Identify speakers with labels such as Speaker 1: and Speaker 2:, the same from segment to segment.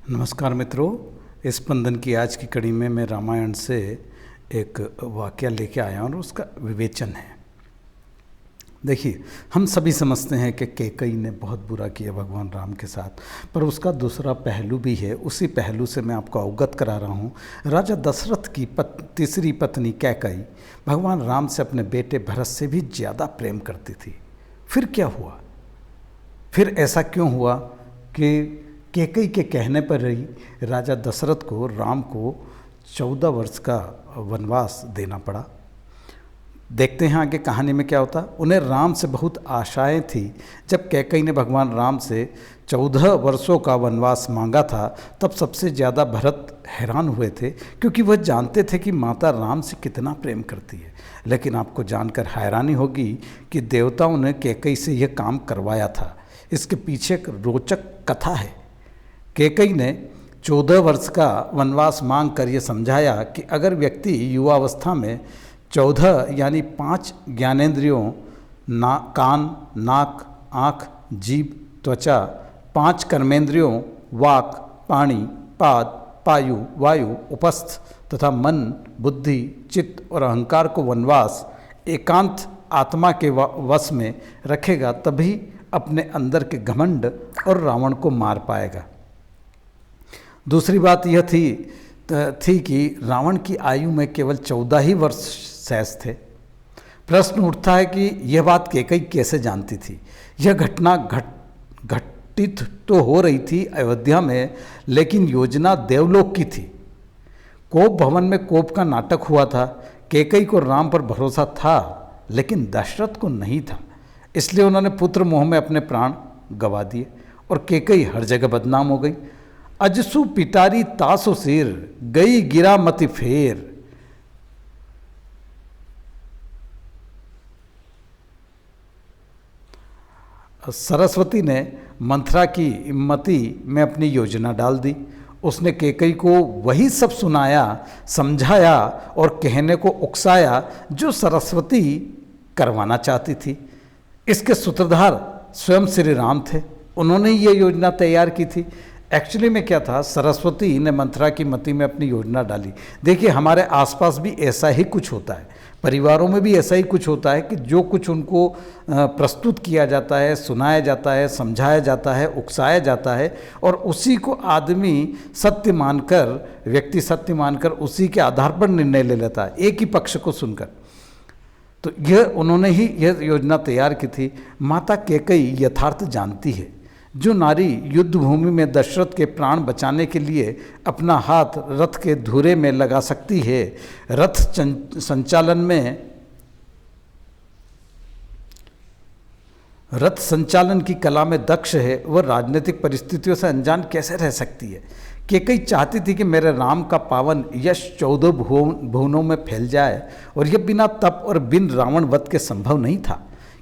Speaker 1: नमस्कार मित्रों, इस स्पंदन की आज की कड़ी में मैं रामायण से एक वाकया लेके आया हूँ और उसका विवेचन है। देखिए, हम सभी समझते हैं कि कैकेयी ने बहुत बुरा किया भगवान राम के साथ, पर उसका दूसरा पहलू भी है। उसी पहलू से मैं आपको अवगत करा रहा हूँ। राजा दशरथ की तीसरी पत्नी कैकेयी भगवान राम से अपने बेटे भरत से भी ज़्यादा प्रेम करती थी। फिर क्या हुआ? फिर ऐसा क्यों हुआ कि कैकेयी के कहने पर ही राजा दशरथ को राम को 14 वर्ष का वनवास देना पड़ा। देखते हैं आगे कहानी में क्या होता। उन्हें राम से बहुत आशाएं थी। जब कैकेयी ने भगवान राम से 14 वर्षों का वनवास मांगा था, तब सबसे ज़्यादा भरत हैरान हुए थे, क्योंकि वह जानते थे कि माता राम से कितना प्रेम करती है। लेकिन आपको जानकर हैरानी होगी कि देवताओं ने कैकेयी से यह काम करवाया था। इसके पीछे एक रोचक कथा है। कैकेयी ने 14 वर्ष का वनवास मांग कर ये समझाया कि अगर व्यक्ति युवावस्था में 14 यानी 5 ज्ञानेंद्रियों कान, नाक, आँख, जीभ, त्वचा, 5 कर्मेंद्रियों वाक, पाणी, पाद, पायु, वायु, उपस्थ तथा मन, बुद्धि, चित्त और अहंकार को वनवास एकांत आत्मा के वश में रखेगा, तभी अपने अंदर के घमंड और रावण को मार पाएगा। दूसरी बात यह थी कि रावण की आयु में केवल 14 ही वर्ष शेष थे। प्रश्न उठता है कि यह बात कैकेयी कैसे जानती थी? यह घटना घटित तो हो रही थी अयोध्या में, लेकिन योजना देवलोक की थी। कोप भवन में कोप का नाटक हुआ था। कैकेयी को राम पर भरोसा था, लेकिन दशरथ को नहीं था। इसलिए उन्होंने पुत्र मोह में अपने प्राण गंवा दिए और कैकेयी हर जगह बदनाम हो गई। अजसु पिटारी तासो सिर, गई गिरा मति फेर। सरस्वती ने मंथरा की मति में अपनी योजना डाल दी। उसने कैकेयी को वही सब सुनाया, समझाया और कहने को उकसाया जो सरस्वती करवाना चाहती थी। इसके सूत्रधार स्वयं श्री राम थे। उन्होंने ये योजना तैयार की थी। एक्चुअली में क्या था, सरस्वती ने मंथरा की मति में अपनी योजना डाली। देखिए, हमारे आसपास भी ऐसा ही कुछ होता है, परिवारों में भी ऐसा ही कुछ होता है कि जो कुछ उनको प्रस्तुत किया जाता है, सुनाया जाता है, समझाया जाता है, उकसाया जाता है, और उसी को आदमी सत्य मानकर, व्यक्ति सत्य मानकर उसी के आधार पर निर्णय ले लेता है, एक ही पक्ष को सुनकर। तो उन्होंने ही यह योजना तैयार की थी। माता कैकेयी यथार्थ जानती है। जो नारी युद्ध भूमि में दशरथ के प्राण बचाने के लिए अपना हाथ रथ के धुरे में लगा सकती है, रथ संचालन की कला में दक्ष है, वह राजनीतिक परिस्थितियों से अनजान कैसे रह सकती है? कैकेयी चाहती थी कि मेरे राम का पावन यश 14 भुवनों में फैल जाए, और यह बिना तप और बिन रावण वध के संभव नहीं था।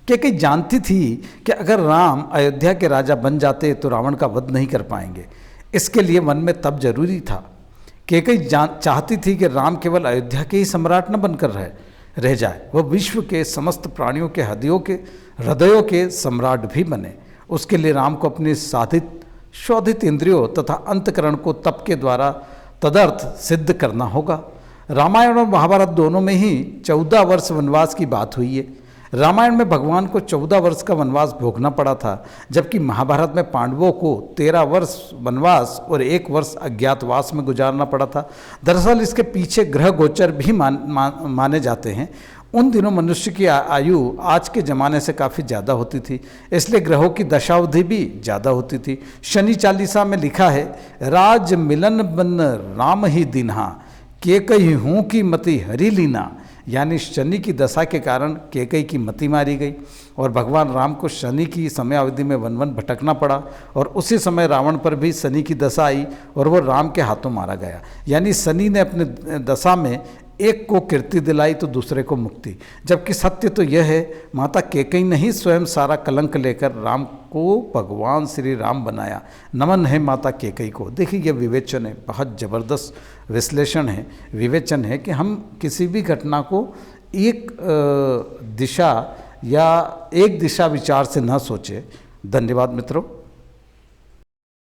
Speaker 1: कैकेयी जानती थी कि अगर राम अयोध्या के राजा बन जाते तो रावण का वध नहीं कर पाएंगे। इसके लिए मन में तप जरूरी था। कैकेयी चाहती थी कि राम केवल अयोध्या के ही सम्राट न बनकर रह जाए, वह विश्व के समस्त प्राणियों के हृदयों के सम्राट भी बने। उसके लिए राम को अपनी शोधित इंद्रियों तथा अंतकरण को तप के द्वारा तदर्थ सिद्ध करना होगा। रामायण और महाभारत दोनों में ही 14 वर्ष वनवास की बात हुई है। रामायण में भगवान को 14 वर्ष का वनवास भोगना पड़ा था, जबकि महाभारत में पांडवों को 13 वर्ष वनवास और 1 वर्ष अज्ञातवास में गुजारना पड़ा था। दरअसल इसके पीछे ग्रह गोचर भी माने जाते हैं। उन दिनों मनुष्य की आयु आज के ज़माने से काफ़ी ज़्यादा होती थी, इसलिए ग्रहों की दशावधि भी ज़्यादा होती थी। शनि चालीसा में लिखा है, राज मिलन बन राम ही दिन्हा, कैकेयी हूँ की मति हरि लीना। यानी शनि की दशा के कारण कैकेयी की मति मारी गई और भगवान राम को शनि की समयावधि में वन वन भटकना पड़ा, और उसी समय रावण पर भी शनि की दशा आई और वो राम के हाथों मारा गया। यानी शनि ने अपने दशा में एक को कीर्ति दिलाई तो दूसरे को मुक्ति। जबकि सत्य तो यह है, माता कैकेयी ने ही स्वयं सारा कलंक लेकर राम को भगवान श्री राम बनाया। नमन है माता कैकेयी को। देखिए, यह विवेचन है, बहुत ज़बरदस्त विश्लेषण है, विवेचन है कि हम किसी भी घटना को एक दिशा या एक दिशा विचार से न सोचें। धन्यवाद मित्रों।